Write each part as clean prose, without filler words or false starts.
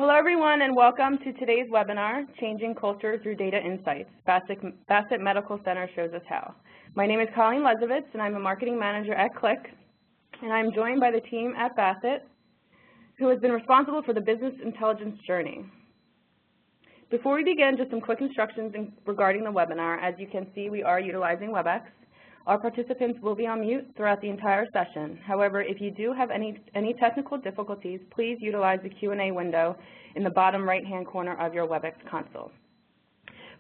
Hello everyone and welcome to today's webinar, Changing Culture Through Data Insights, Bassett Medical Center Shows Us How. My name is Colleen Lezovitz and I'm a marketing manager at Click, and I'm joined by the team at Bassett who has been responsible for the business intelligence journey. Before we begin, just some quick instructions regarding the webinar. As you can see, we are utilizing WebEx. Our participants will be on mute throughout the entire session. However, if you do have any technical difficulties, please utilize the Q&A window in the bottom right-hand corner of your WebEx console.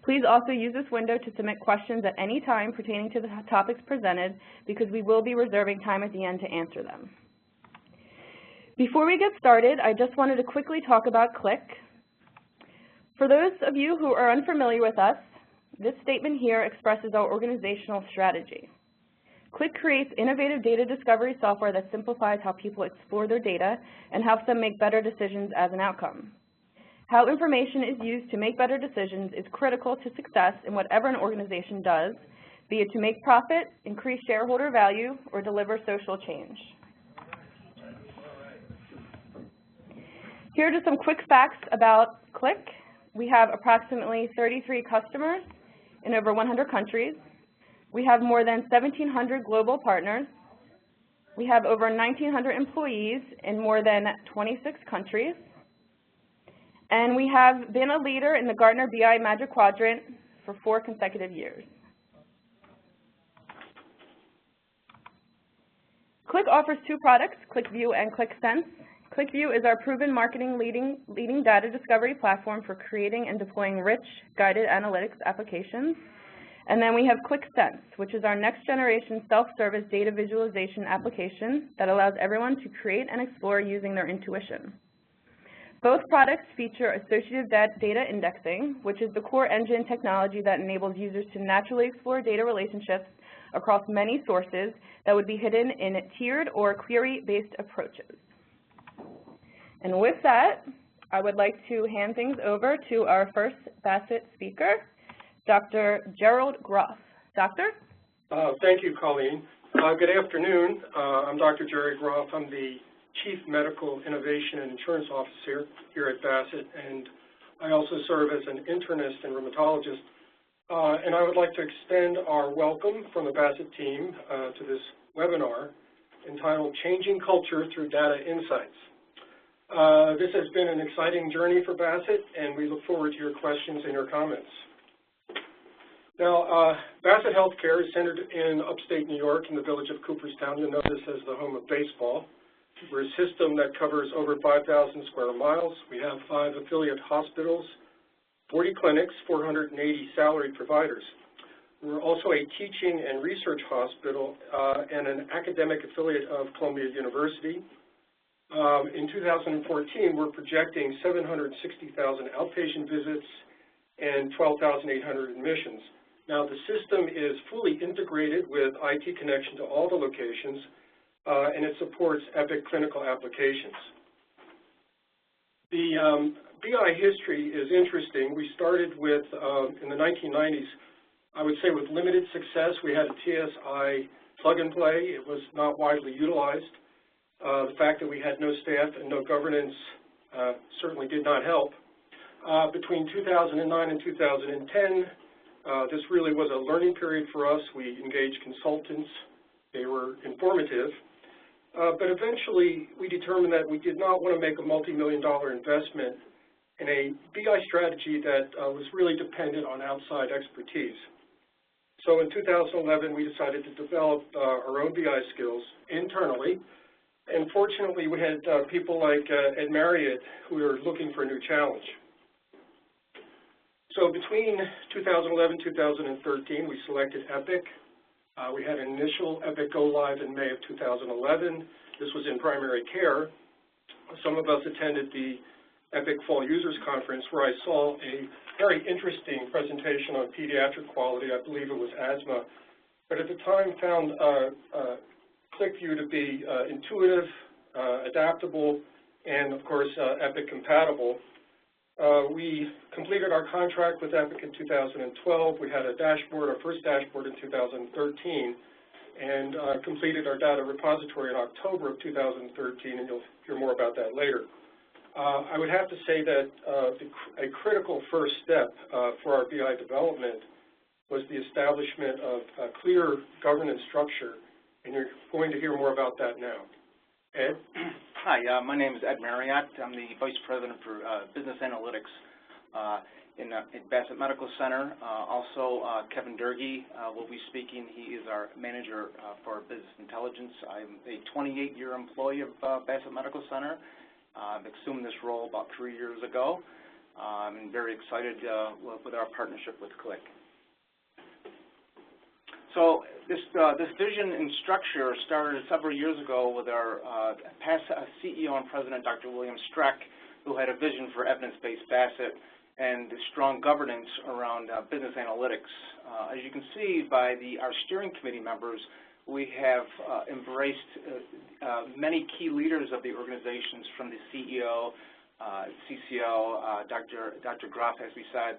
Please also use this window to submit questions at any time pertaining to the topics presented, because we will be reserving time at the end to answer them. Before we get started, I just wanted to quickly talk about Click. For those of you who are unfamiliar with us, this statement here expresses our organizational strategy. Click creates innovative data discovery software that simplifies how people explore their data and helps them make better decisions as an outcome. How information is used to make better decisions is critical to success in whatever an organization does, be it to make profit, increase shareholder value, or deliver social change. Here are just some quick facts about Click. We have approximately 33 customers in over 100 countries. We have more than 1,700 global partners. We have over 1,900 employees in more than 26 countries. And we have been a leader in the Gartner BI Magic Quadrant for 4 consecutive years. Click offers 2 products, ClickView and ClickSense. ClickView is our proven marketing leading data discovery platform for creating and deploying rich, guided analytics applications. And then we have ClickSense, which is our next generation self-service data visualization application that allows everyone to create and explore using their intuition. Both products feature associative data indexing, which is the core engine technology that enables users to naturally explore data relationships across many sources that would be hidden in tiered or query-based approaches. And with that, I would like to hand things over to our first Bassett speaker, Dr. Gerald Groff. Doctor? Thank you, Colleen. Good afternoon. I'm Dr. Jerry Groff. I'm the Chief Medical Innovation and Insurance Officer here at Bassett, and I also serve as an internist and rheumatologist. And I would like to extend our welcome from the Bassett team to this webinar entitled Changing Culture Through Data Insights. This has been an exciting journey for Bassett, and we look forward to your questions and your comments. Now, Bassett Healthcare is centered in upstate New York in the village of Cooperstown. You'll know this as the home of baseball. We're a system that covers over 5,000 square miles. We have 5 affiliate hospitals, 40 clinics, 480 salaried providers. We're also a teaching and research hospital and an academic affiliate of Columbia University. In 2014, we're projecting 760,000 outpatient visits and 12,800 admissions. Now, the system is fully integrated with IT connection to all the locations, and it supports Epic clinical applications. The BI history is interesting. We started with, in the 1990s, I would say with limited success. We had a TSI plug and play. It was not widely utilized. The fact that we had no staff and no governance certainly did not help. Between 2009 and 2010, this really was a learning period for us. We engaged consultants. They were informative. But eventually, we determined that we did not want to make a multi-million-dollar investment in a BI strategy that was really dependent on outside expertise. So in 2011, we decided to develop our own BI skills internally. And fortunately, we had people like Ed Marriott who were looking for a new challenge. So between 2011 and 2013, we selected Epic. We had an initial Epic go live in May of 2011. This was in primary care. Some of us attended the Epic Fall Users Conference, where I saw a very interesting presentation on pediatric quality. I believe it was asthma. But at the time, found ClickView to be intuitive, adaptable, and of course Epic compatible. We completed our contract with Epic in 2012. We had a dashboard, our first dashboard in 2013, and completed our data repository in October of 2013, and you'll hear more about that later. I would have to say that a critical first step for our BI development was the establishment of a clear governance structure, and you're going to hear more about that now. Ed? Hi, my name is Ed Marriott. I'm the Vice President for Business Analytics in Bassett Medical Center. Also, Kevin Durkee will be speaking. He is our Manager for Business Intelligence. I'm a 28-year employee of Bassett Medical Center. I've assumed this role about 3 years ago. I'm very excited with our partnership with Click. So this vision and structure started several years ago with our past CEO and President, Dr. William Streck, who had a vision for evidence-based Bassett and strong governance around business analytics. As you can see by our steering committee members, we have embraced many key leaders of the organizations, from the CEO, CCO, Dr. Groff, as we said,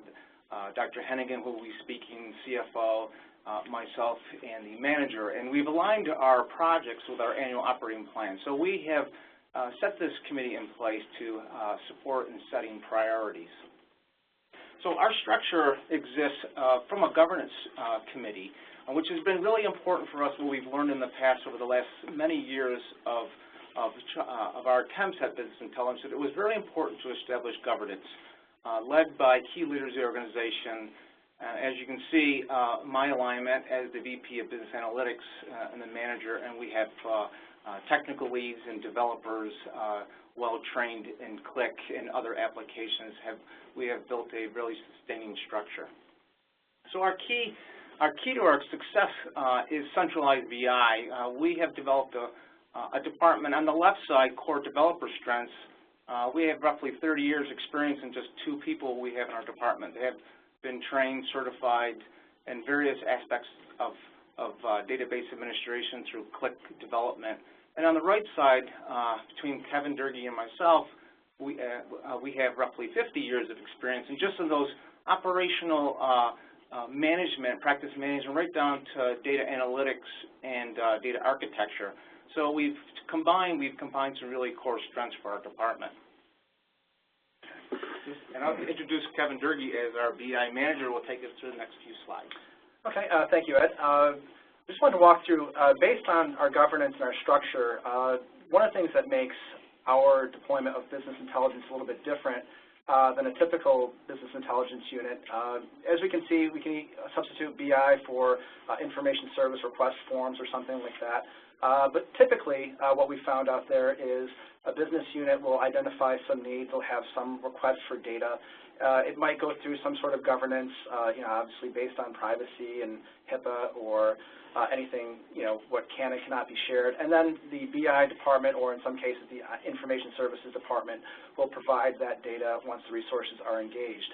Dr. Hennigan, who will be speaking, CFO, myself, and the manager. And we've aligned our projects with our annual operating plan. So we have set this committee in place to support in setting priorities. So our structure exists from a governance committee, which has been really important for us, what we've learned in the past over the last many years of our attempts at business intelligence. It was very important to establish governance led by key leaders of the organization. As you can see, my alignment as the VP of Business Analytics and the manager, and we have technical leads and developers well-trained in Click and other applications. We have built a really sustaining structure. So our key to our success is centralized BI. We have developed a department on the left side, core developer strengths. We have roughly 30 years experience in just 2 people we have in our department. They have been trained, certified in various aspects of database administration through Click development. And on the right side, between Kevin Durkee and myself, we have roughly 50 years of experience, and just in those operational management, practice management, right down to data analytics and data architecture. So we've combined some really core strengths for our department. And I'll introduce Kevin Durkee as our BI manager. Will take us through the next few slides. Okay, thank you, Ed. I just wanted to walk through, based on our governance and our structure, one of the things that makes our deployment of business intelligence a little bit different than a typical business intelligence unit. As we can see, we can substitute BI for information service request forms or something like that. But typically, what we found out there is a business unit will identify some needs, will have some requests for data. It might go through some sort of governance, obviously based on privacy and HIPAA or anything, what can and cannot be shared. And then the BI department, or in some cases the information services department, will provide that data once the resources are engaged.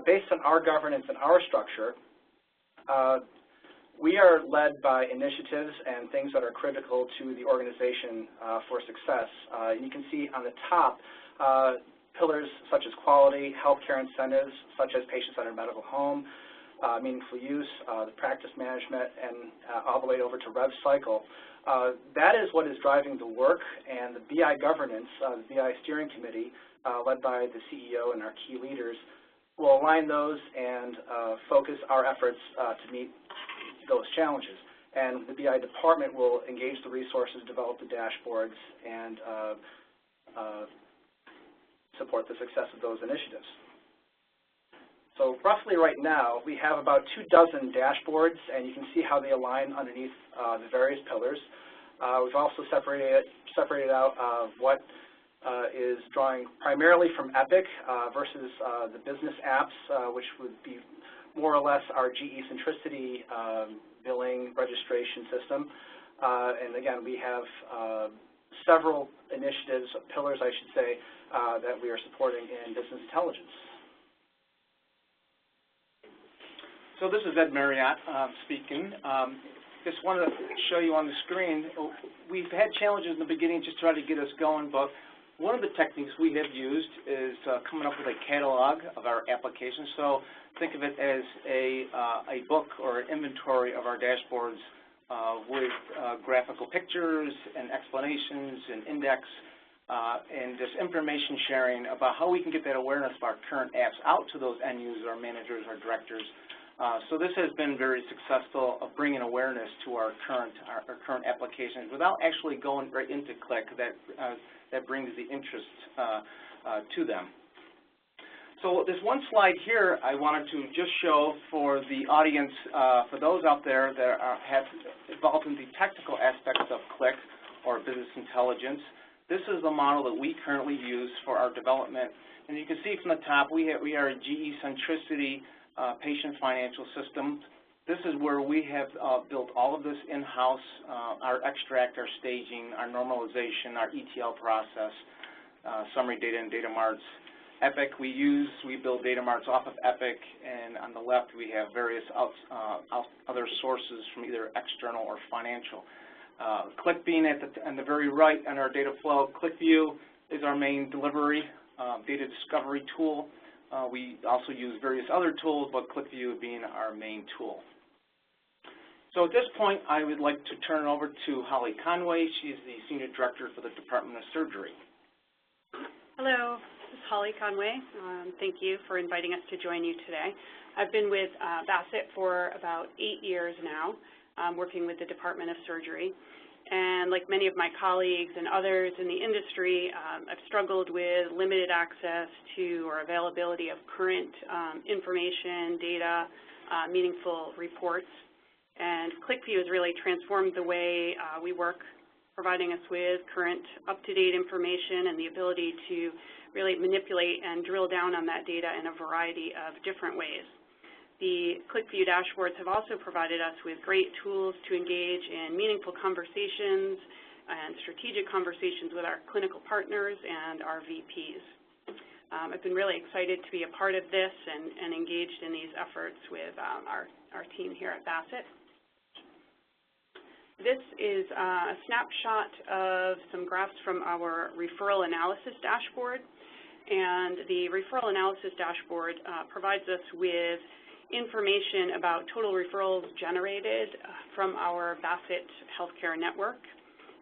Based on our governance and our structure, we are led by initiatives and things that are critical to the organization for success. You can see on the top pillars such as quality, healthcare incentives, such as patient-centered medical home, meaningful use, the practice management, and all the way over to rev cycle. That is what is driving the work, and the BI governance, the BI steering committee, led by the CEO and our key leaders, will align those and focus our efforts to meet those challenges. And the BI department will engage the resources, develop the dashboards, and support the success of those initiatives. So roughly right now, we have about 24 dashboards, and you can see how they align underneath the various pillars. We've also separated out what is drawing primarily from Epic versus the business apps, which would be more or less our GE Centricity billing registration system. And again, we have several initiatives, pillars I should say, that we are supporting in business intelligence. So this is Ed Marriott speaking. Just wanted to show you on the screen, we've had challenges in the beginning just trying to get us going, but one of the techniques we have used is coming up with a catalog of our applications. So think of it as a book or an inventory of our dashboards with graphical pictures and explanations and index. and just information sharing about how we can get that awareness of our current apps out to those end users, our managers, our directors. So this has been very successful of bringing awareness to our current applications without actually going right into Click. That brings the interest to them. So this one slide here I wanted to just show for the audience, for those out there that have involved in the technical aspects of Click or business intelligence. This is the model that we currently use for our development. And you can see from the top, we are a GE Centricity patient financial system. This is where we have built all of this in-house, our extract, our staging, our normalization, our ETL process, summary data and data marts. Epic we build data marts off of Epic, and on the left we have various other sources from either external or financial. Click being on the very right on our data flow, ClickView is our main delivery data discovery tool. We also use various other tools, but ClickView being our main tool. So at this point, I would like to turn it over to Holly Conway. She's the Senior Director for the Department of Surgery. Hello, this is Holly Conway. Thank you for inviting us to join you today. I've been with Bassett for about 8 years now, working with the Department of Surgery. And like many of my colleagues and others in the industry, I've struggled with limited access to or availability of current information, data, meaningful reports. And ClickView has really transformed the way we work, providing us with current up-to-date information and the ability to really manipulate and drill down on that data in a variety of different ways. The ClickView dashboards have also provided us with great tools to engage in meaningful conversations and strategic conversations with our clinical partners and our VPs. I've been really excited to be a part of this and engaged in these efforts with our team here at Bassett. This is a snapshot of some graphs from our referral analysis dashboard. And the referral analysis dashboard provides us with information about total referrals generated from our Bassett healthcare network.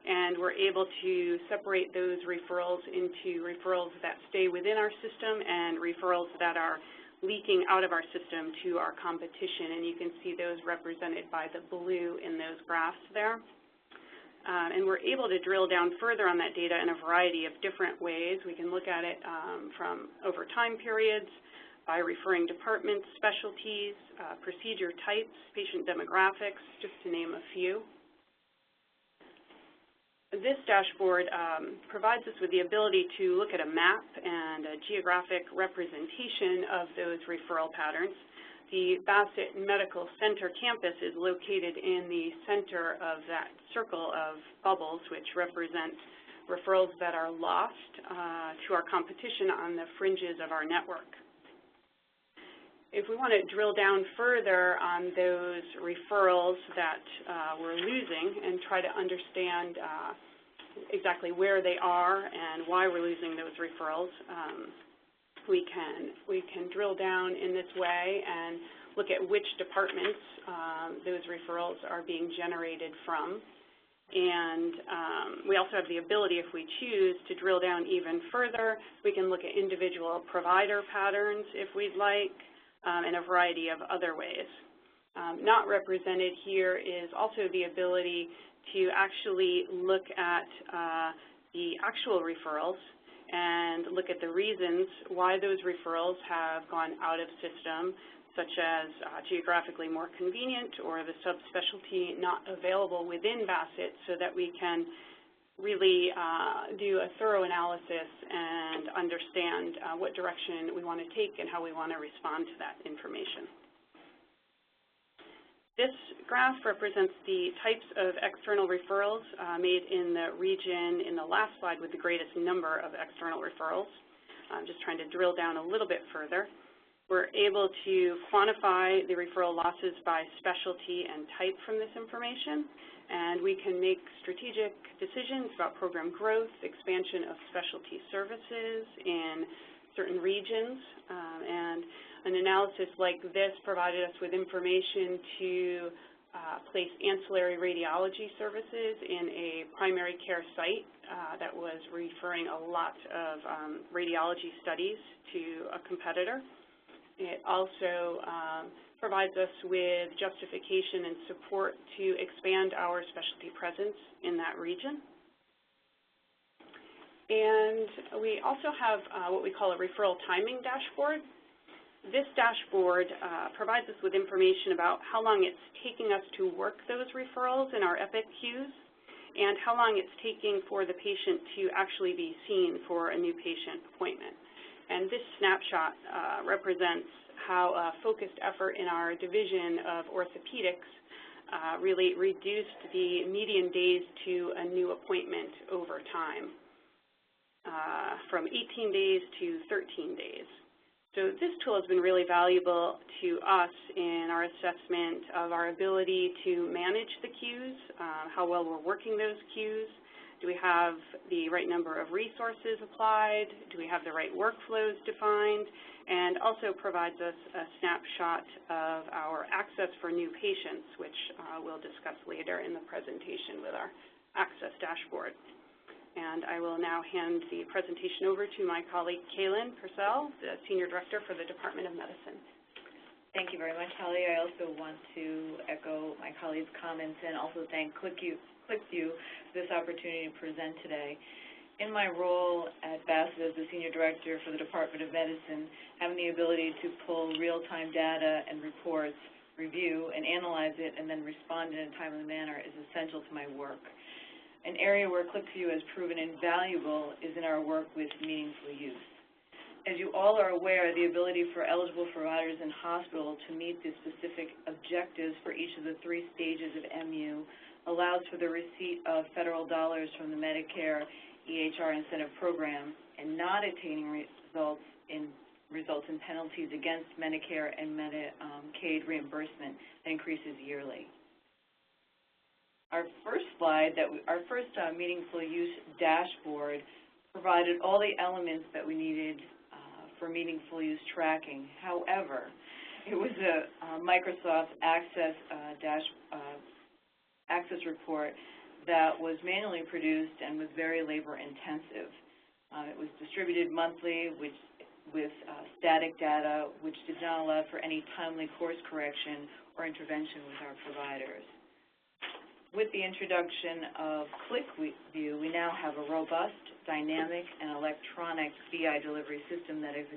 And we're able to separate those referrals into referrals that stay within our system and referrals that are leaking out of our system to our competition. And you can see those represented by the blue in those graphs there. And we're able to drill down further on that data in a variety of different ways. We can look at it from over time periods, by referring departments, specialties, procedure types, patient demographics, just to name a few. This dashboard provides us with the ability to look at a map and a geographic representation of those referral patterns. The Bassett Medical Center campus is located in the center of that circle of bubbles, which represent referrals that are lost to our competition on the fringes of our network. If we want to drill down further on those referrals that we're losing and try to understand exactly where they are and why we're losing those referrals, we can drill down in this way and look at which departments those referrals are being generated from. And we also have the ability, if we choose, to drill down even further. We can look at individual provider patterns if we'd like, in a variety of other ways. Not represented here is also the ability to actually look at the actual referrals and look at the reasons why those referrals have gone out of system, such as geographically more convenient or the subspecialty not available within Bassett, so that we can really do a thorough analysis and understand what direction we want to take and how we want to respond to that information. This graph represents the types of external referrals made in the region in the last slide with the greatest number of external referrals. I'm just trying to drill down a little bit further. We're able to quantify the referral losses by specialty and type from this information, and we can make strategic decisions about program growth, expansion of specialty services in certain regions, and an analysis like this provided us with information to place ancillary radiology services in a primary care site that was referring a lot of radiology studies to a competitor. It also provides us with justification and support to expand our specialty presence in that region. And we also have what we call a referral timing dashboard. This dashboard provides us with information about how long it's taking us to work those referrals in our EPIC queues and how long it's taking for the patient to actually be seen for a new patient appointment. And this snapshot represents how a focused effort in our division of orthopedics really reduced the median days to a new appointment over time, from 18 days to 13 days. So this tool has been really valuable to us in our assessment of our ability to manage the queues, how well we're working those queues. Do we have the right number of resources applied? Do we have the right workflows defined? And also provides us a snapshot of our access for new patients, which we'll discuss later in the presentation with our access dashboard. And I will now hand the presentation over to my colleague, Kaylin Purcell, the Senior Director for the Department of Medicine. Thank you very much, Holly. I also want to echo my colleagues' comments and also thank ClickView for this opportunity to present today. In my role at Bassett as the Senior Director for the Department of Medicine, having the ability to pull real-time data and reports, review and analyze it, and then respond in a timely manner is essential to my work. An area where ClickView has proven invaluable is in our work with meaningful use. As you all are aware, the ability for eligible providers in hospital to meet the specific objectives for each of the 3 stages of MU allows for the receipt of federal dollars from the Medicare EHR incentive program, and not attaining results in penalties against Medicare and Medicaid reimbursement that increases yearly. Our first slide, our first meaningful use dashboard provided all the elements that we needed for meaningful use tracking. However, it was a Microsoft Access Access report that was manually produced and was very labor intensive. It was distributed monthly with static data, which did not allow for any timely course correction or intervention with our providers. With the introduction of ClickView, we now have a robust, dynamic, and electronic BI delivery system that is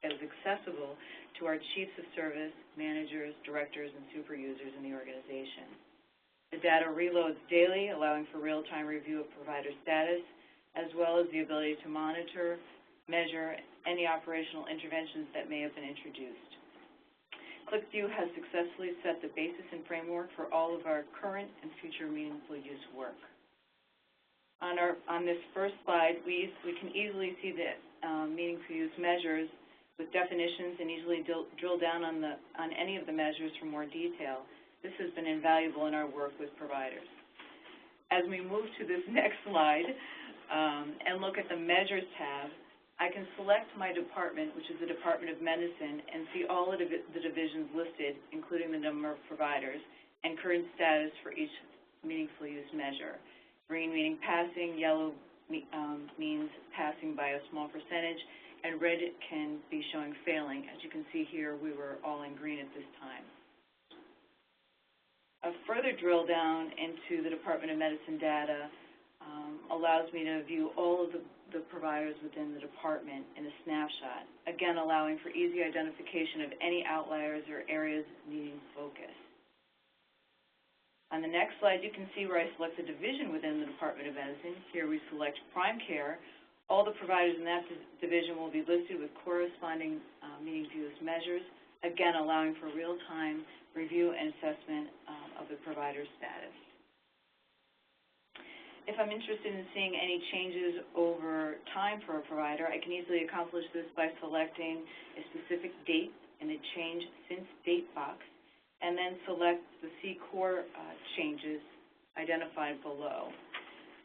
accessible to our chiefs of service, managers, directors, and super users in the organization. The data reloads daily, allowing for real-time review of provider status, as well as the ability to monitor, measure any operational interventions that may have been introduced. ClickView has successfully set the basis and framework for all of our current and future meaningful use work. On this first slide, we can easily see the meaningful use measures with definitions and easily drill down on any of the measures for more detail. This has been invaluable in our work with providers. As we move to this next slide and look at the Measures tab, I can select my department, which is the Department of Medicine, and see all of the divisions listed, including the number of providers, and current status for each meaningful use measure. Green meaning passing, yellow means passing by a small percentage, and red can be showing failing. As you can see here, we were all in green at this time. A further drill down into the Department of Medicine data allows me to view all of the providers within the department in a snapshot, again allowing for easy identification of any outliers or areas needing focus. On the next slide, you can see where I select the division within the Department of Medicine. Here we select Prime Care. All the providers in that division will be listed with corresponding meaningful use measures, again allowing for real-time review and assessment of the provider's status. If I'm interested in seeing any changes over time for a provider, I can easily accomplish this by selecting a specific date in the Change Since Date box, and then select the See Core changes identified below.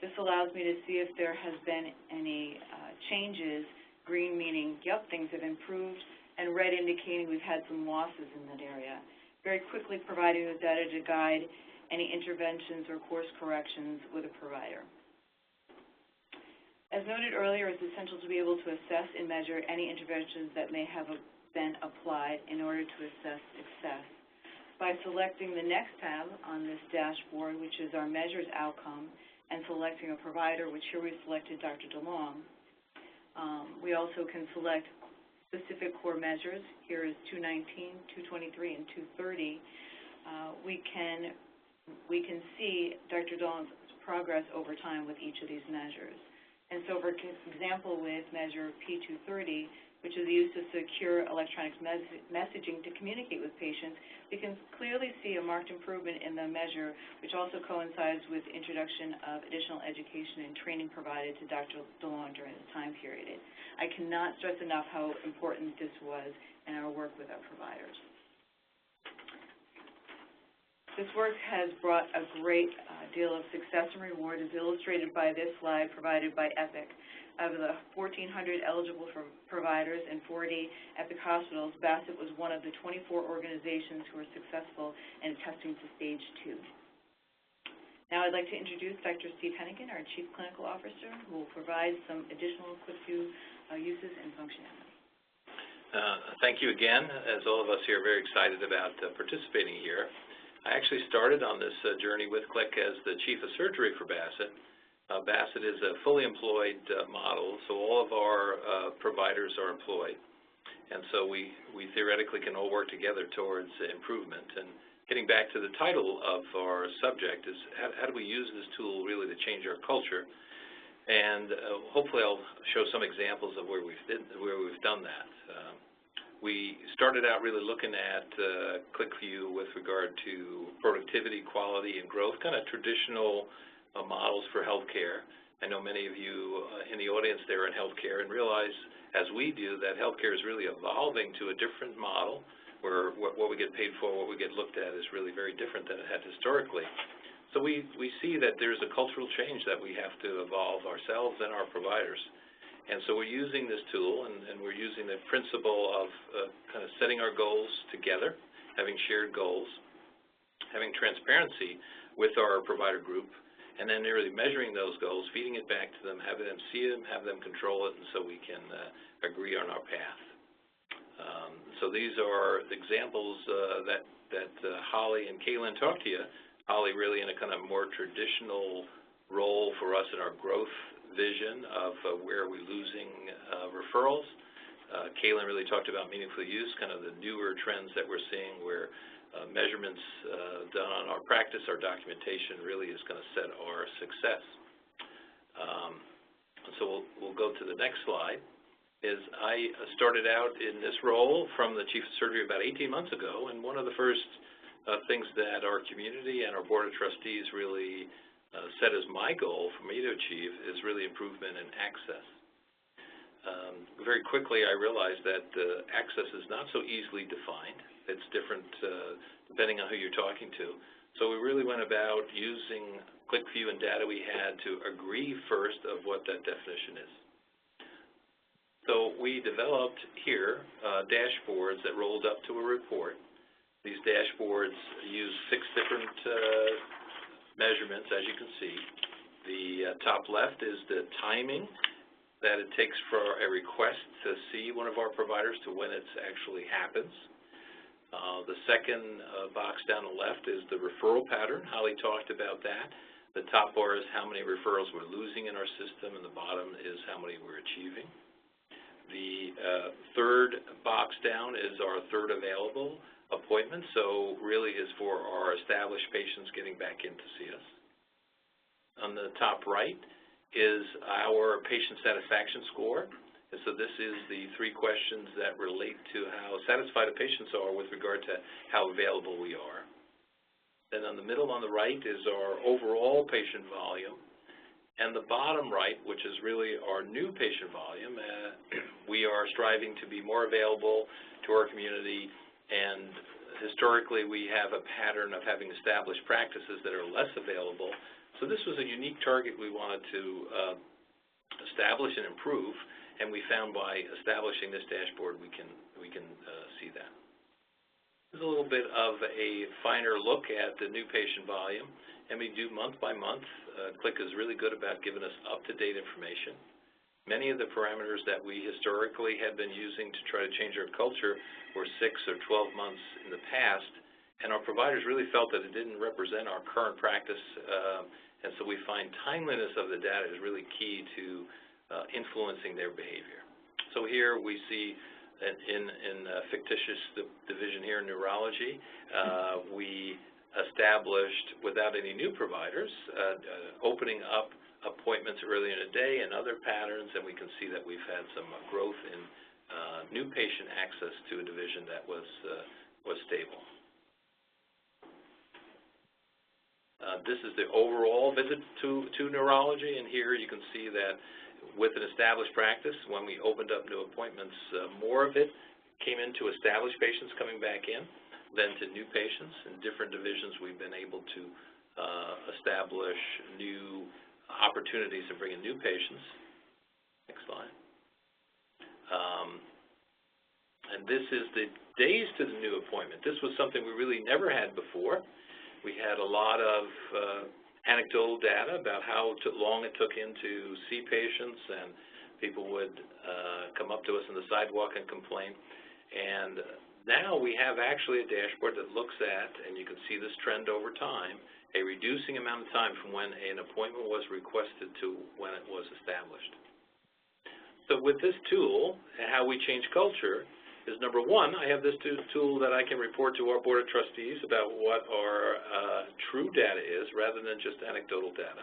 This allows me to see if there has been any changes, green meaning, yep, things have improved, and red indicating we've had some losses in that area. very quickly providing the data to guide any interventions or course corrections with a provider. As noted earlier, it's essential to be able to assess and measure any interventions that may have been applied in order to assess success. By selecting the next tab on this dashboard, which is our measures outcome, and selecting a provider, which here we selected Dr. DeLong, we also can select specific core measures. Here is 219, 223, and 230. We can see Dr. DeLong's progress over time with each of these measures. And so, for example, with measure P230, which is the use of secure electronic messaging to communicate with patients, we can clearly see a marked improvement in the measure, which also coincides with introduction of additional education and training provided to Dr. DeLong during this time period. I cannot stress enough how important this was in our work with our providers. This work has brought a great deal of success and reward, as illustrated by this slide provided by Epic. Out of the 1,400 eligible providers and 40 Epic hospitals, Bassett was one of the 24 organizations who were successful in testing to stage 2. Now I'd like to introduce Dr. Steve Hennigan, our Chief Clinical Officer, who will provide some additional QuickView uses and functionality. Thank you again. As all of us here are very excited about participating here. I actually started on this journey with Click as the Chief of Surgery for Bassett. Bassett is a fully employed model, so all of our providers are employed. And so we theoretically can all work together towards improvement. And getting back to the title of our subject is how do we use this tool really to change our culture? And hopefully I'll show some examples of where we've done that. We started out really looking at QuickView with regard to productivity, quality, and growth, kind of traditional models for healthcare. I know many of you in the audience there are in healthcare and realize, as we do, that healthcare is really evolving to a different model where what we get paid for, what we get looked at is really very different than it had historically. So we see that there's a cultural change that we have to evolve ourselves and our providers. And so we're using this tool, and we're using the principle of kind of setting our goals together, having shared goals, having transparency with our provider group, and then really measuring those goals, feeding it back to them, having them see them, have them control it, and so we can agree on our path. So these are examples that Holly and Kaylin talked to you. Holly really in a kind of more traditional role for us in our growth vision of where are we losing referrals. Kaylin really talked about meaningful use, kind of the newer trends that we're seeing where measurements done on our practice, our documentation really is going to set our success. So we'll go to the next slide. I started out in this role from the Chief of Surgery about 18 months ago, and one of the first things that our community and our Board of Trustees really set as my goal for me to achieve is really improvement in access. Very quickly I realized that access is not so easily defined. It's different depending on who you're talking to. So we really went about using QuickView and data we had to agree first of what that definition is. So we developed here dashboards that rolled up to a report. These dashboards use 6 different measurements, as you can see. The top left is the timing that it takes for a request to see one of our providers to when it actually happens. The second box down the left is the referral pattern. Holly talked about that. The top bar is how many referrals we're losing in our system, and the bottom is how many we're achieving. The third box down is our third available appointment, so really is for our established patients getting back in to see us. On the top right is our patient satisfaction score. And so this is the 3 questions that relate to how satisfied the patients are with regard to how available we are. Then on the middle on the right is our overall patient volume. And the bottom right, which is really our new patient volume, we are striving to be more available to our community, and historically we have a pattern of having established practices that are less available. So this was a unique target we wanted to establish and improve, and we found by establishing this dashboard we can see that. This is a little bit of a finer look at the new patient volume, and we do month by month. Click is really good about giving us up-to-date information. Many of the parameters that we historically had been using to try to change our culture were 6 or 12 months in the past, and our providers really felt that it didn't represent our current practice, and so we find timeliness of the data is really key to influencing their behavior. So here we see in fictitious division here in neurology, we established, without any new providers, opening up appointments early in the day and other patterns, and we can see that we've had some growth in new patient access to a division that was stable. This is the overall visit to neurology, and here you can see that with an established practice, when we opened up new appointments, more of it came into established patients coming back in than to new patients. In different divisions, we've been able to establish new opportunities to bring in new patients. Next slide. And this is the days to the new appointment. This was something we really never had before. We had a lot of anecdotal data about how long it took in to see patients, and people would come up to us on the sidewalk and complain. And now we have actually a dashboard that looks at, and you can see this trend over time, a reducing amount of time from when an appointment was requested to when it was established. So with this tool, and how we change culture, is number one, I have this tool that I can report to our Board of Trustees about what our true data is rather than just anecdotal data.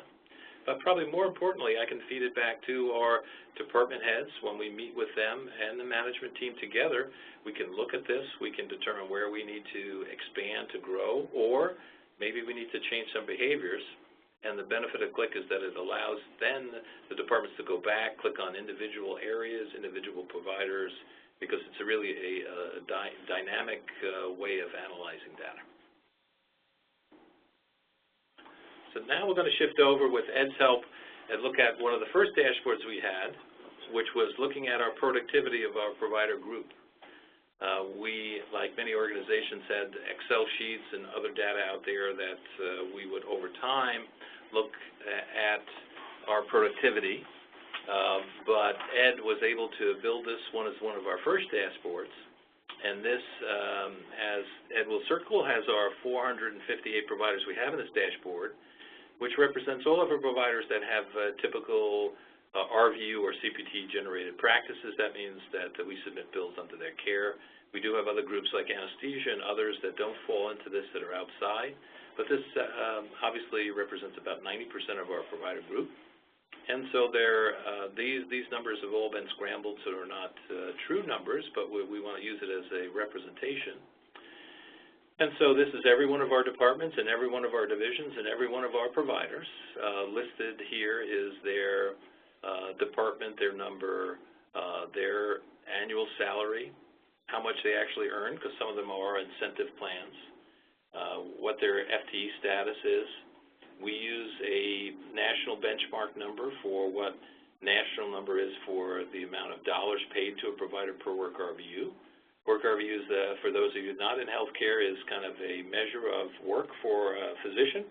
But probably more importantly, I can feed it back to our department heads when we meet with them and the management team together. We can look at this, we can determine where we need to expand to grow, or maybe we need to change some behaviors. And the benefit of Click is that it allows then the departments to go back, click on individual areas, individual providers, because it's really a dynamic way of analyzing data. So now we're going to shift over with Ed's help and look at one of the first dashboards we had, which was looking at our productivity of our provider group. We, like many organizations, had Excel sheets and other data out there that we would, over time, look at our productivity. But Ed was able to build this one as one of our first dashboards, and this, as Ed will circle, has our 458 providers we have in this dashboard, which represents all of our providers that have typical RVU or CPT-generated practices. That means that we submit bills under their care. We do have other groups like anesthesia and others that don't fall into this that are outside, but this obviously represents about 90% of our provider group. And so these numbers have all been scrambled, so they're not true numbers, but we want to use it as a representation. And so this is every one of our departments and every one of our divisions and every one of our providers. Listed here is their department, their number, their annual salary, how much they actually earn, because some of them are incentive plans, what their FTE status is. We use a national benchmark number for what national number is for the amount of dollars paid to a provider per work RVU. Work RVU is, for those of you not in healthcare, is kind of a measure of work for a physician,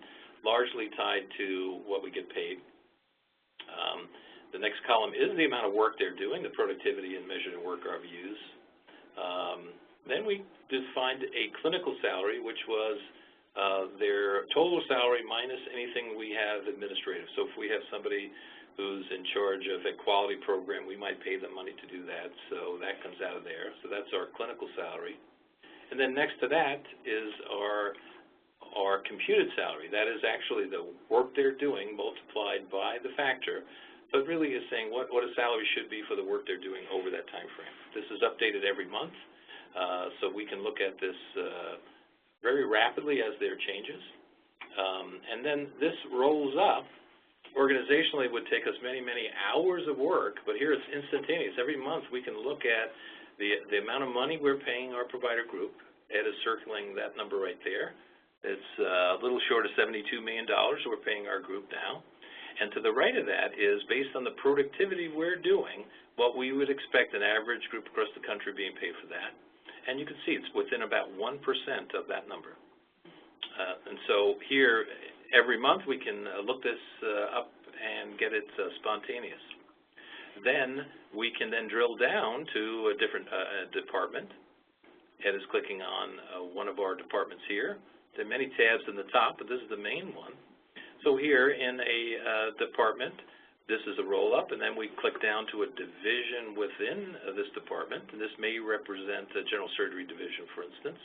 largely tied to what we get paid. The next column is the amount of work they're doing, the productivity and measured in work RVUs. Then we defined a clinical salary, which was their total salary minus anything we have administrative. So if we have somebody who's in charge of a quality program, we might pay them money to do that, so that comes out of there. So that's our clinical salary. And then next to that is our computed salary. That is actually the work they're doing multiplied by the factor, but really is saying what a salary should be for the work they're doing over that time frame. This is updated every month, so we can look at this very rapidly as there are changes. And then this rolls up. Organizationally, it would take us many, many hours of work, but here it's instantaneous. Every month we can look at the amount of money we're paying our provider group. Ed is circling that number right there. It's a little short of $72 million we're paying our group now. And to the right of that is, based on the productivity we're doing, what we would expect an average group across the country being paid for that. And you can see it's within about 1% of that number. And so here, every month we can look this up and get it spontaneous. Then we can then drill down to a different department. Ed is clicking on one of our departments here. There are many tabs in the top, but this is the main one. So here in a department, this is a roll-up, and then we click down to a division within this department. And this may represent a general surgery division, for instance.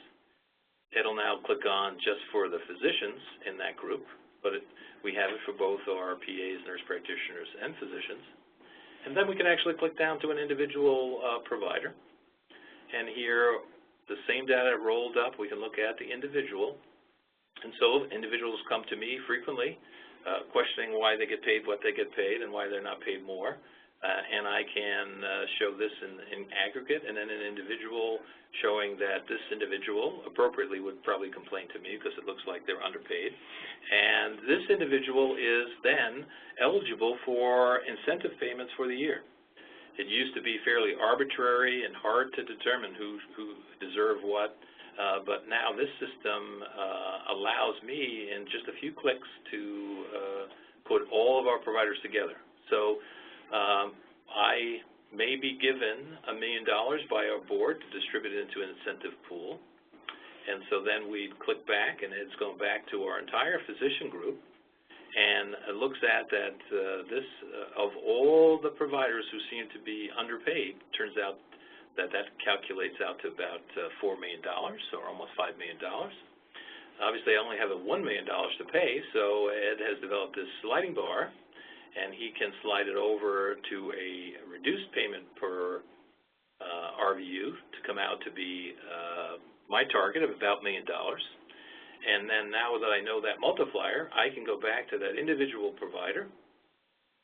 It'll now click on just for the physicians in that group, but we have it for both our PAs, nurse practitioners, and physicians. And then we can actually click down to an individual provider. And here, the same data rolled up, we can look at the individual. And so individuals come to me frequently, questioning why they get paid what they get paid and why they're not paid more. And I can show this in aggregate, and then an individual showing that this individual appropriately would probably complain to me because it looks like they're underpaid. And this individual is then eligible for incentive payments for the year. It used to be fairly arbitrary and hard to determine who deserved what. But now this system allows me in just a few clicks to put all of our providers together. So I may be given $1 million by our board to distribute it into an incentive pool. And so then we'd click back, and it's going back to our entire physician group. And it looks at that of all the providers who seem to be underpaid, turns out that calculates out to about $4 million, or almost $5 million. Obviously, I only have $1 million to pay, so Ed has developed this sliding bar, and he can slide it over to a reduced payment per RVU to come out to be my target of about $1 million. And then now that I know that multiplier, I can go back to that individual provider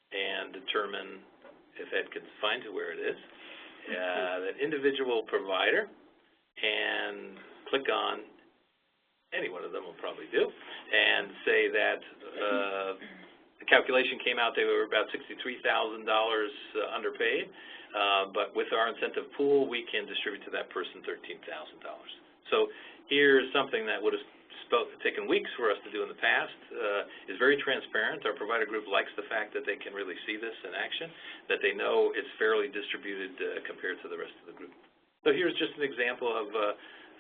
and determine, if Ed can find to where it is, that individual provider, and click on any one of them will probably do, and say that the calculation came out they were about $63,000 underpaid, but with our incentive pool, we can distribute to that person $13,000. So here's something that would have taken weeks for us to do in the past. Is very transparent. Our provider group likes the fact that they can really see this in action, that they know it's fairly distributed compared to the rest of the group. So here's just an example of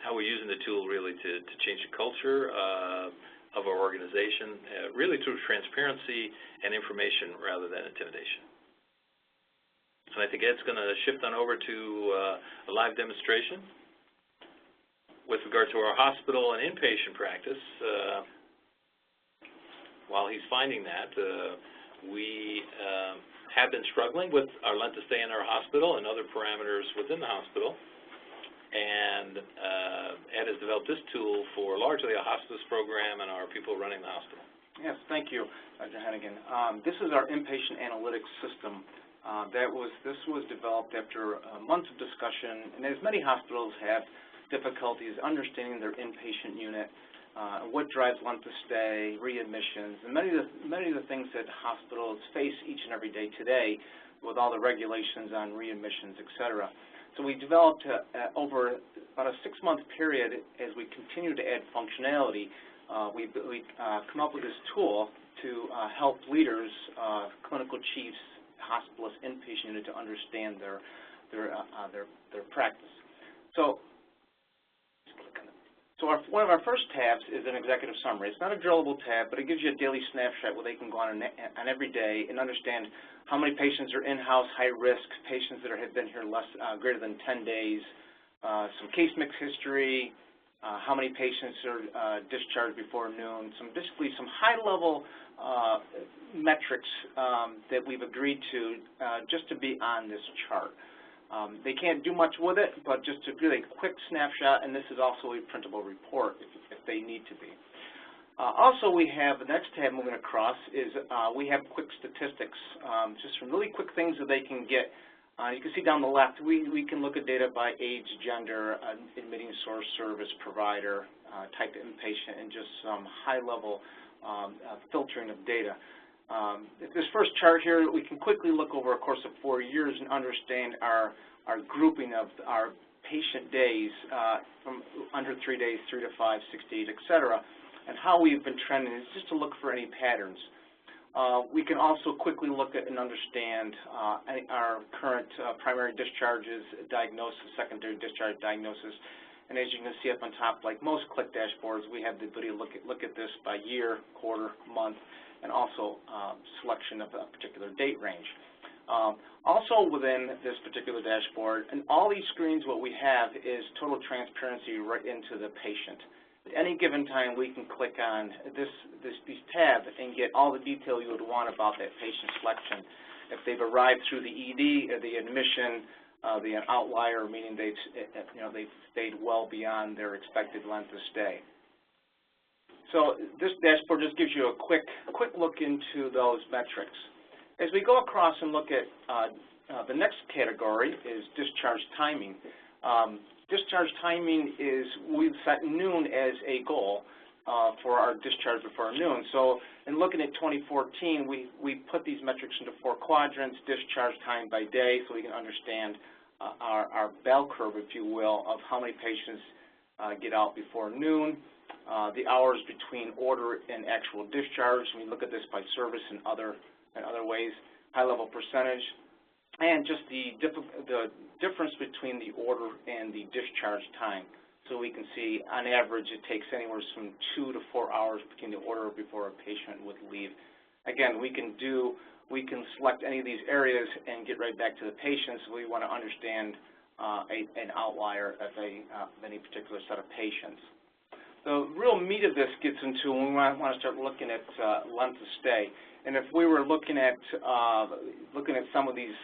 how we're using the tool really to change the culture of our organization, really through transparency and information rather than intimidation. And I think Ed's going to shift on over to a live demonstration with regard to our hospital and inpatient practice. While he's finding that, we have been struggling with our length of stay in our hospital and other parameters within the hospital. And Ed has developed this tool for largely a hospice program and our people running the hospital. Yes, thank you, Dr. Hennigan. This is our inpatient analytics system. This was developed after months of discussion, and as many hospitals have difficulties understanding their inpatient unit, what drives length of stay, readmissions, and many of the things that hospitals face each and every day today with all the regulations on readmissions, et cetera. So we developed over about a 6-month period as we continue to add functionality. We come up with this tool to help leaders, clinical chiefs, hospitalists, inpatient unit to understand their practice. So one of our first tabs is an executive summary. It's not a drillable tab, but it gives you a daily snapshot where they can go on every day and understand how many patients are in-house, high risk, patients that have been here greater than 10 days, some case mix history, how many patients are discharged before noon, basically some high-level metrics that we've agreed to just to be on this chart. They can't do much with it, but just a really quick snapshot, and this is also a printable report if they need to be. Also, we have the next tab moving across is we have quick statistics, just some really quick things that they can get. You can see down the left, we can look at data by age, gender, admitting source, service, provider, type of inpatient, and just some high-level filtering of data. This first chart here, we can quickly look over a course of 4 years and understand our grouping of our patient days from under 3 days, 3 to 5, 6 to 8, et cetera, and how we've been trending is just to look for any patterns. We can also quickly look at and understand our current primary discharges, diagnosis, secondary discharge diagnosis, and as you can see up on top, like most CLIC dashboards, we have the ability to look at this by year, quarter, month, and also selection of a particular date range. Also within this particular dashboard, and all these screens, what we have is total transparency right into the patient. At any given time, we can click on these tabs and get all the detail you would want about that patient selection. If they've arrived through the ED, or the admission, the outlier, meaning they've stayed well beyond their expected length of stay. So this dashboard just gives you a quick look into those metrics. As we go across and look at the next category is discharge timing. Discharge timing is, we've set noon as a goal for our discharge before noon. So in looking at 2014, we put these metrics into 4 quadrants, discharge time by day, so we can understand our bell curve, if you will, of how many patients get out before noon, the hours between order and actual discharge. We look at this by service and other ways, high-level percentage, and just the difference between the order and the discharge time. So we can see, on average, it takes anywhere from 2 to 4 hours between the order before a patient would leave. Again, we can select any of these areas and get right back to the patient, so we want to understand an outlier of any particular set of patients. The real meat of this gets into when we want to start looking at length of stay. And if we were looking at some of these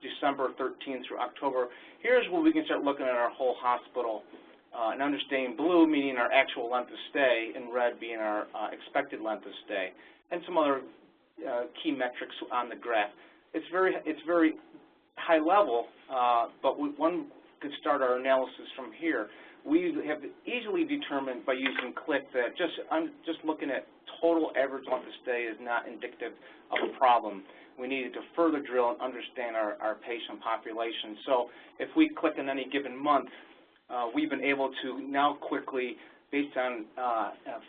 December 13th through October, here's where we can start looking at our whole hospital and understanding blue meaning our actual length of stay and red being our expected length of stay, and some other key metrics on the graph. It's very high level, but one could start our analysis from here. We have easily determined by using CLIC that just looking at total average length of stay is not indicative of a problem. We needed to further drill and understand our patient population. So if we click on any given month, we've been able to now quickly, based on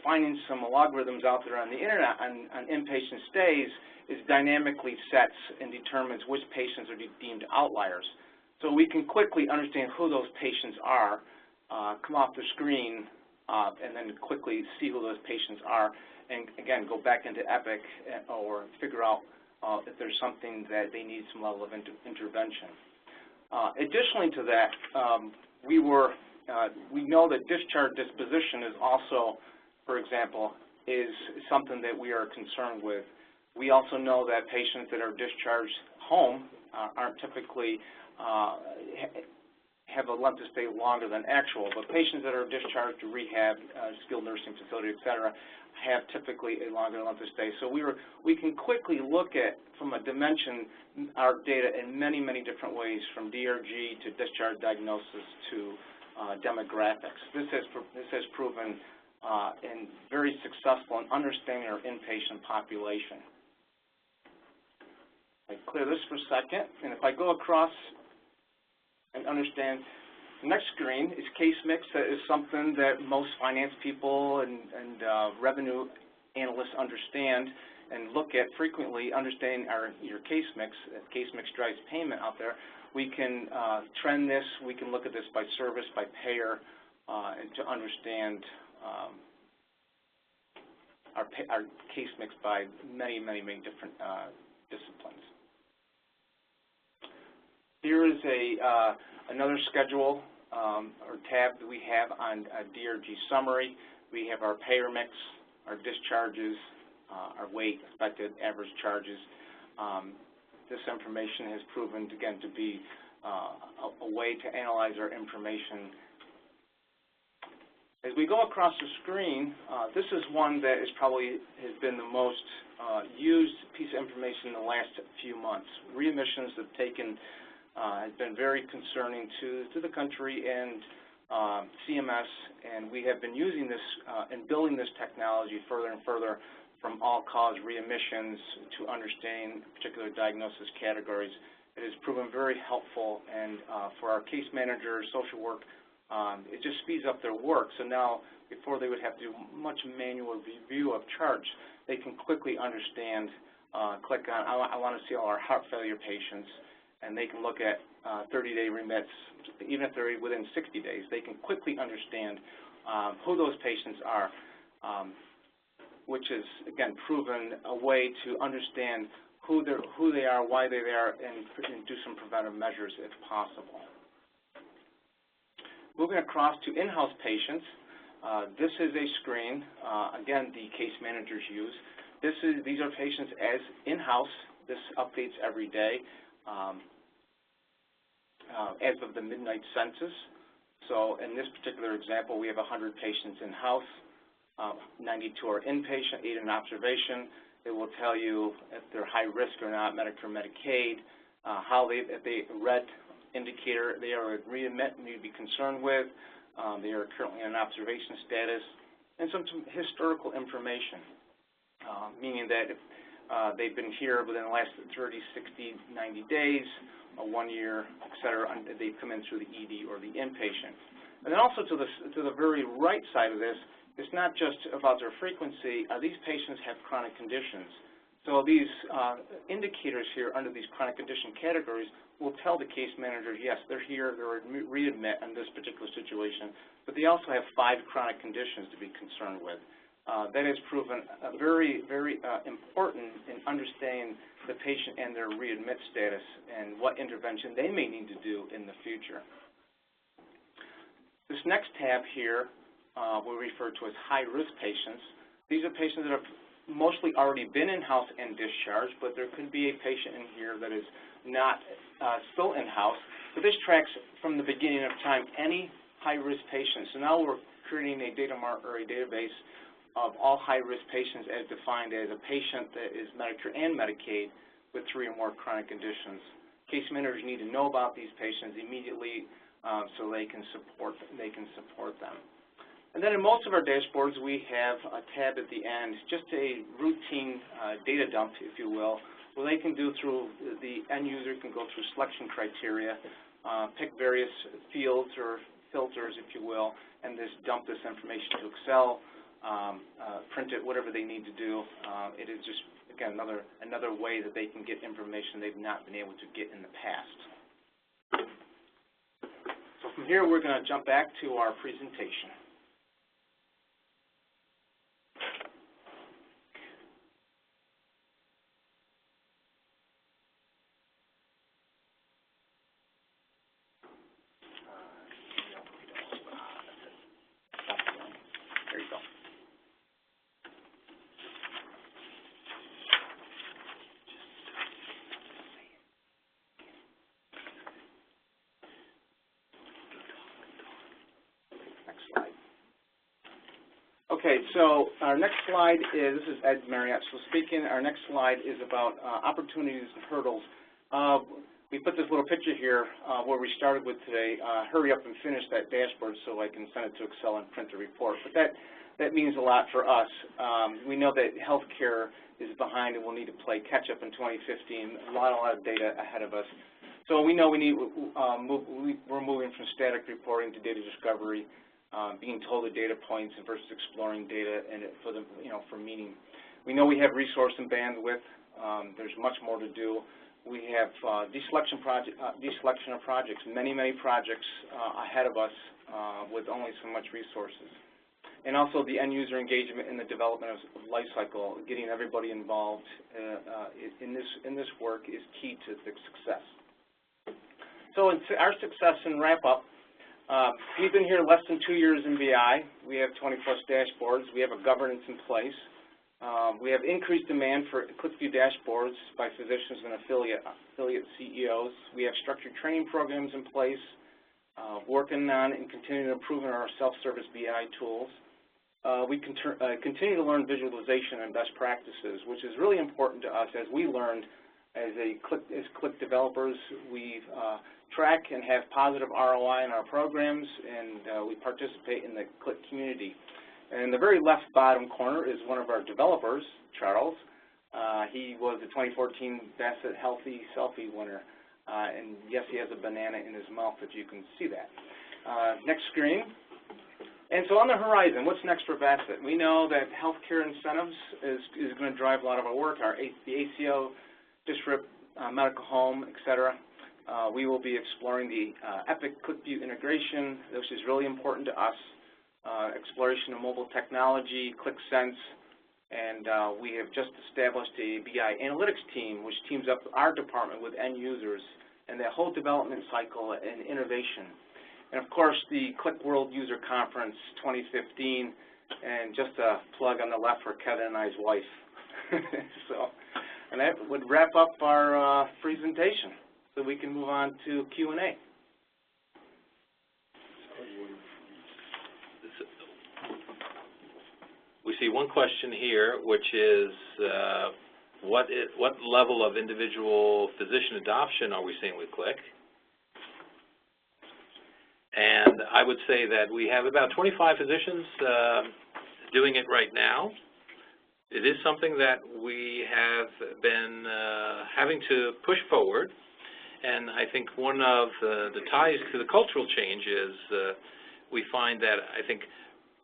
finding some algorithms out there on the internet on inpatient stays, is dynamically sets and determines which patients are deemed outliers. So we can quickly understand who those patients are, come off the screen, and then quickly see who those patients are, and again, go back into Epic or figure out if there's something that they need some level of intervention. Additionally to that, we know that discharge disposition is also, for example, is something that we are concerned with. We also know that patients that are discharged home aren't typically have a length of stay longer than actual, but patients that are discharged to rehab, skilled nursing facility, et cetera, have typically a longer length of stay. So we can quickly look at, from a dimension, our data in many, many different ways, from DRG to discharge diagnosis to demographics. This has proven and very successful in understanding our inpatient population. I clear this for a second, and if I go across and understand, the next screen is case mix. That is something that most finance people and revenue analysts understand and look at frequently. Understanding your case mix drives payment out there. We can trend this. We can look at this by service, by payer, and to understand our case mix by many, many, many different disciplines. Here is another schedule or tab that we have on DRG summary. We have our payer mix, our discharges, our weight, expected average charges. This information has proven, again, to be a way to analyze our information. As we go across the screen, this is one that has been the most used piece of information in the last few months. Readmissions has been very concerning to the country and CMS, and we have been using this and building this technology further and further, from all-cause readmissions to understanding particular diagnosis categories. It has proven very helpful, and for our case managers, social work, it just speeds up their work. So now, before they would have to do much manual review of charts, they can quickly understand, click on, I want to see all our heart failure patients, and they can look at 30-day remits. Even if they're within 60 days, they can quickly understand who those patients are, which is, again, proven a way to understand who they are, why they are, and do some preventive measures if possible. Moving across to in-house patients, this is a screen, again, the case managers use. These are patients as in-house. This updates every day as of the midnight census. So in this particular example, we have 100 patients in-house, 92 are inpatient, 8 in observation. It will tell you if they're high risk or not, Medicare, Medicaid, if they red indicator, they are a readmit and need to be concerned with. They are currently in observation status, and some historical information, meaning that if they've been here within the last 30, 60, 90 days, 1 year, et cetera, and they've come in through the ED or the inpatient. And then also to the very right side of this, it's not just about their frequency. These patients have chronic conditions. So these indicators here under these chronic condition categories will tell the case manager, yes, they're here, they're readmit in this particular situation, but they also have 5 chronic conditions to be concerned with. That has proven very, very important in understanding the patient and their readmit status and what intervention they may need to do in the future. This next tab here we refer to as high-risk patients. These are patients that have mostly already been in-house and discharged, but there could be a patient in here that is not still in-house. So this tracks from the beginning of time any high-risk patients. So now we're creating a data mart or a database of all high-risk patients as defined as a patient that is Medicare and Medicaid with 3 or more chronic conditions. Case managers need to know about these patients immediately so they can support them. And then in most of our dashboards, we have a tab at the end, just a routine data dump, if you will, where they can do through, the end user can go through selection criteria, pick various fields or filters, if you will, and just dump this information to Excel, print it, whatever they need to do. It is just, again, another way that they can get information they've not been able to get in the past. So from here, we're going to jump back to our presentation. Okay, so our next slide is, this is Ed Marriott speaking. Our next slide is about opportunities and hurdles. We put this little picture here where we started with today. Hurry up and finish that dashboard so I can send it to Excel and print the report. But that means a lot for us. We know that healthcare is behind and we'll need to play catch up in 2015. A lot of data ahead of us. So we know we're moving from static reporting to data discovery. Being told the data points versus exploring data and for meaning. We know we have resource and bandwidth. There's much more to do. We have deselection of projects, many projects ahead of us with only so much resources. And also the end user engagement in the development of life cycle, getting everybody involved in this work is key to the success. So our success and wrap up. We've been here less than 2 years in BI. We have 20+ dashboards. We have a governance in place. We have increased demand for ClickView dashboards by physicians and affiliate CEOs. We have structured training programs in place, working on and continuing to improve our self-service BI tools. We continue to learn visualization and best practices, which is really important to us as we learned as Click developers. We track and have positive ROI in our programs, and we participate in the Click community. And in the very left bottom corner is one of our developers, Charles. He was the 2014 Bassett Healthy Selfie winner. And yes, he has a banana in his mouth, if you can see that. Next screen. And so on the horizon, what's next for Bassett? We know that healthcare incentives is going to drive a lot of our work, the ACO, district, medical home, et cetera. We will be exploring the Epic QuickView integration, which is really important to us, exploration of mobile technology, ClickSense, and we have just established a BI analytics team, which teams up our department with end users and that whole development cycle and innovation. And of course, the Click World User Conference 2015, and just a plug on the left for Kevin and I's wife. And that would wrap up our presentation, so we can move on to Q&A. We see one question here, which is what level of individual physician adoption are we seeing with Click? And I would say that we have about 25 physicians doing it right now. It is something that we have been having to push forward, and I think one of the ties to the cultural change is we find that I think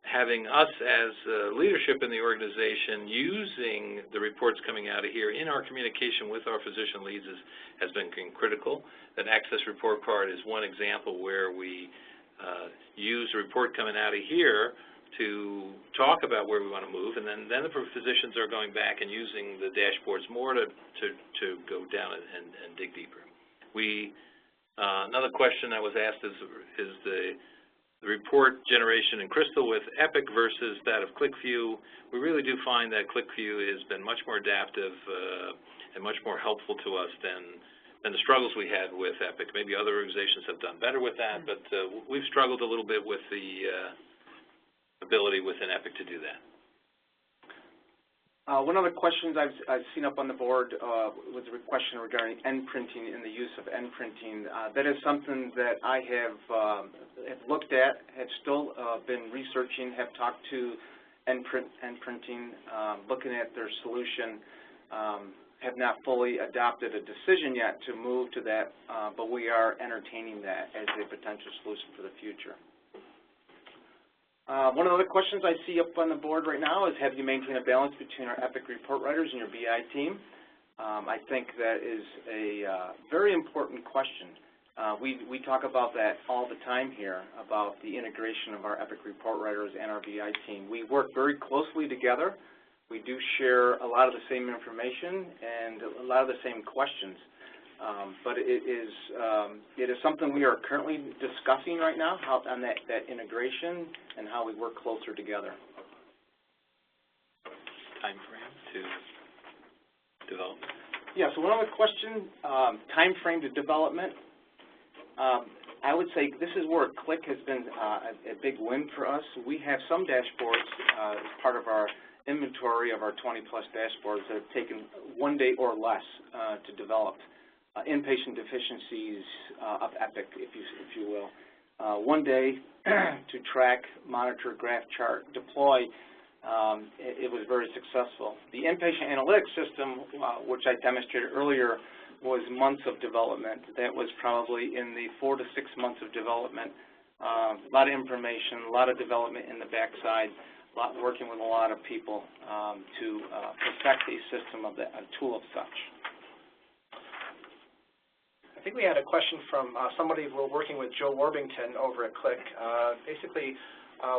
having us as leadership in the organization using the reports coming out of here in our communication with our physician leads has been critical. That Access Report Card is one example where we use a report coming out of here to talk about where we want to move, and then the physicians are going back and using the dashboards more to go down and dig deeper. Another question that was asked is the report generation in Crystal with Epic versus that of QuickView. We really do find that QuickView has been much more adaptive and much more helpful to us than the struggles we had with Epic. Maybe other organizations have done better with that, but we've struggled a little bit with the ability within Epic to do that. One of the questions I've seen up on the board was a question regarding end printing and the use of end printing. That is something that I have looked at, have still been researching, have talked to end printing, looking at their solution, have not fully adopted a decision yet to move to that, but we are entertaining that as a potential solution for the future. One of the other questions I see up on the board right now is, have you maintained a balance between our Epic report writers and your BI team? I think that is a very important question. We talk about that all the time here, about the integration of our Epic report writers and our BI team. We work very closely together. We do share a lot of the same information and a lot of the same questions. But it is something we are currently discussing right now, on that integration and how we work closer together. Time frame to development? Yeah, so one other question, time frame to development. I would say this is where Click has been a big win for us. We have some dashboards as part of our inventory of our 20-plus dashboards that have taken 1 day or less to develop. Inpatient deficiencies of Epic, if you will. 1 day to track, monitor, graph, chart, deploy. It was very successful. The inpatient analytics system, which I demonstrated earlier, was months of development. That was probably in the 4 to 6 months of development. A lot of information, a lot of development in the backside, working with a lot of people to perfect a system of a tool of such. I think we had a question from somebody we're working with, Joe Warbington, over at Click. Basically,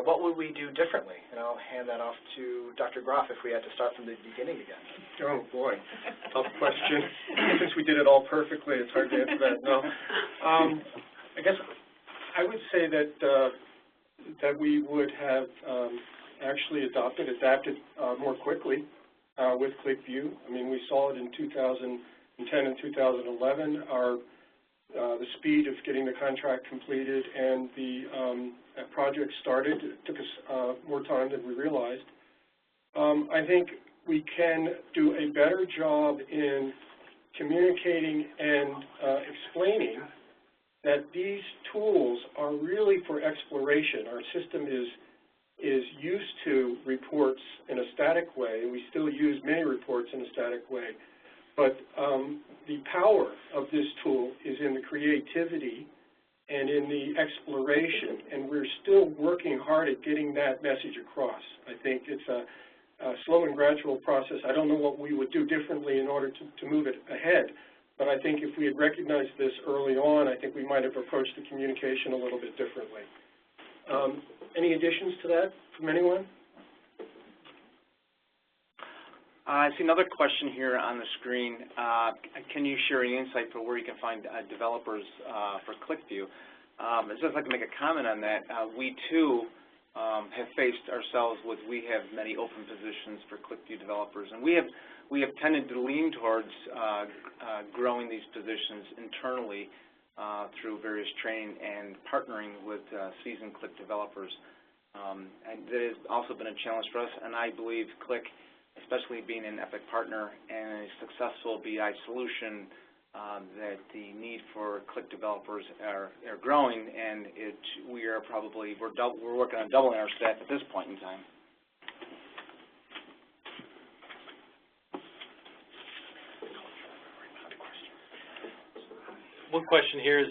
what would we do differently? And I'll hand that off to Dr. Groff if we had to start from the beginning again. Oh, boy. Tough question. Since we did it all perfectly, it's hard to answer that. No. I guess I would say that we would have actually adapted more quickly with QuickView. I mean, we saw it in 2010 and 2011. The speed of getting the contract completed and the project started. It took us more time than we realized. I think we can do a better job in communicating and explaining that these tools are really for exploration. Our system is used to reports in a static way, and we still use many reports in a static way. But the power of this tool is in the creativity and in the exploration, and we're still working hard at getting that message across. I think it's a slow and gradual process. I don't know what we would do differently in order to move it ahead, but I think if we had recognized this early on, I think we might have approached the communication a little bit differently. Any additions to that from anyone? I see another question here on the screen. Can you share any insight for where you can find developers for QlikView? I'd just like to make a comment on that. We too have faced ourselves with, we have many open positions for QlikView developers, and we have tended to lean towards growing these positions internally through various training and partnering with seasoned Qlik developers. And that has also been a challenge for us, and I believe Qlik, especially being an Epic partner and a successful BI solution, that the need for Qlik developers are growing, and we're working on doubling our staff at this point in time. One question here is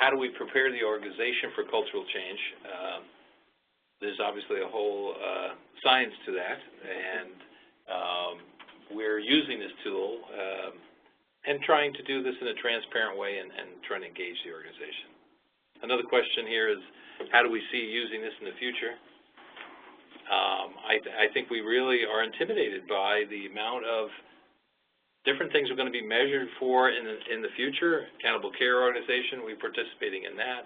how do we prepare the organization for cultural change? There's obviously a whole science to that, and we're using this tool and trying to do this in a transparent way and trying to engage the organization. Another question here is, how do we see using this in the future? I think we really are intimidated by the amount of different things we're going to be measured for in the future. Accountable Care Organization, we're participating in that.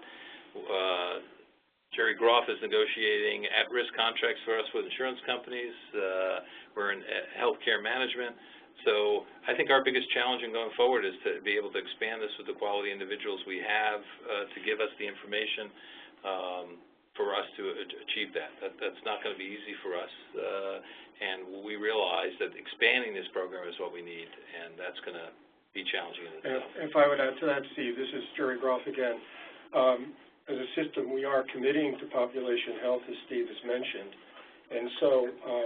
Jerry Groff is negotiating at-risk contracts for us with insurance companies. We're in healthcare management. So I think our biggest challenge in going forward is to be able to expand this with the quality individuals we have to give us the information for us to achieve that. That's not going to be easy for us, and we realize that expanding this program is what we need, and that's going to be challenging in itself. If I would add to that, Steve, this is Jerry Groff again. As a system, we are committing to population health, as Steve has mentioned, and so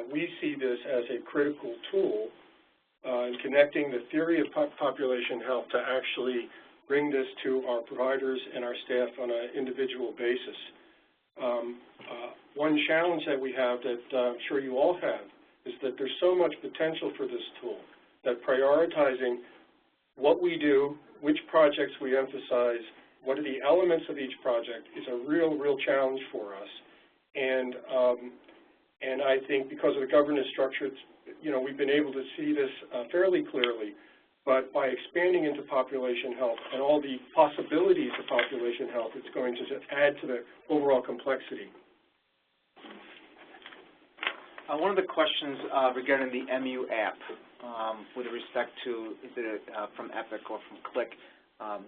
we see this as a critical tool in connecting the theory of population health to actually bring this to our providers and our staff on an individual basis. One challenge that we have that I'm sure you all have is that there's so much potential for this tool that prioritizing what we do, which projects we emphasize, what are the elements of each project is a real challenge for us. And I think because of the governance structure, we've been able to see this fairly clearly, but by expanding into population health and all the possibilities of population health, it's going to add to the overall complexity. One of the questions regarding the MU app with respect to, is it from Epic or from Qlik,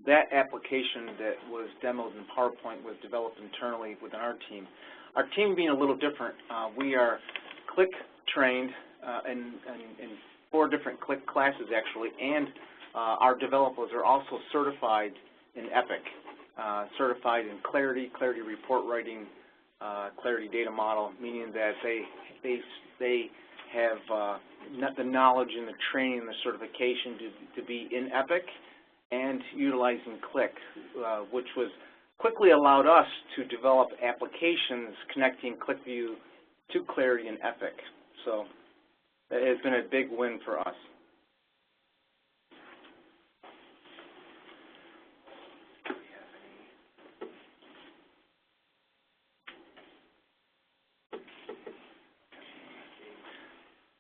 that application that was demoed in PowerPoint was developed internally within our team. Our team being a little different, we are Qlik trained in 4 different Qlik classes actually, and our developers are also certified in Epic, certified in Clarity report writing, Clarity data model, meaning that they have the knowledge and the training and the certification to be in Epic and utilizing Qlik, which was quickly allowed us to develop applications connecting QlikView to Clarity and Epic. So it has been a big win for us.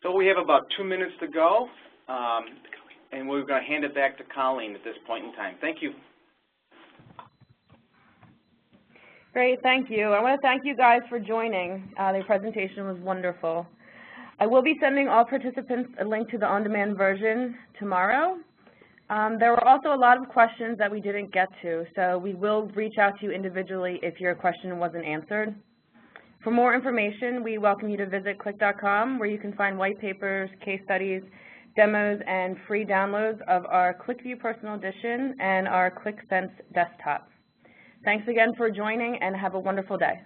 So we have about 2 minutes to go, and we're going to hand it back to Colleen at this point in time. Thank you. Great, thank you. I want to thank you guys for joining. The presentation was wonderful. I will be sending all participants a link to the on-demand version tomorrow. There were also a lot of questions that we didn't get to, so we will reach out to you individually if your question wasn't answered. For more information, we welcome you to visit Qlik.com, where you can find white papers, case studies, demos, and free downloads of our QlikView Personal Edition and our QlikSense desktop. Thanks again for joining, and have a wonderful day.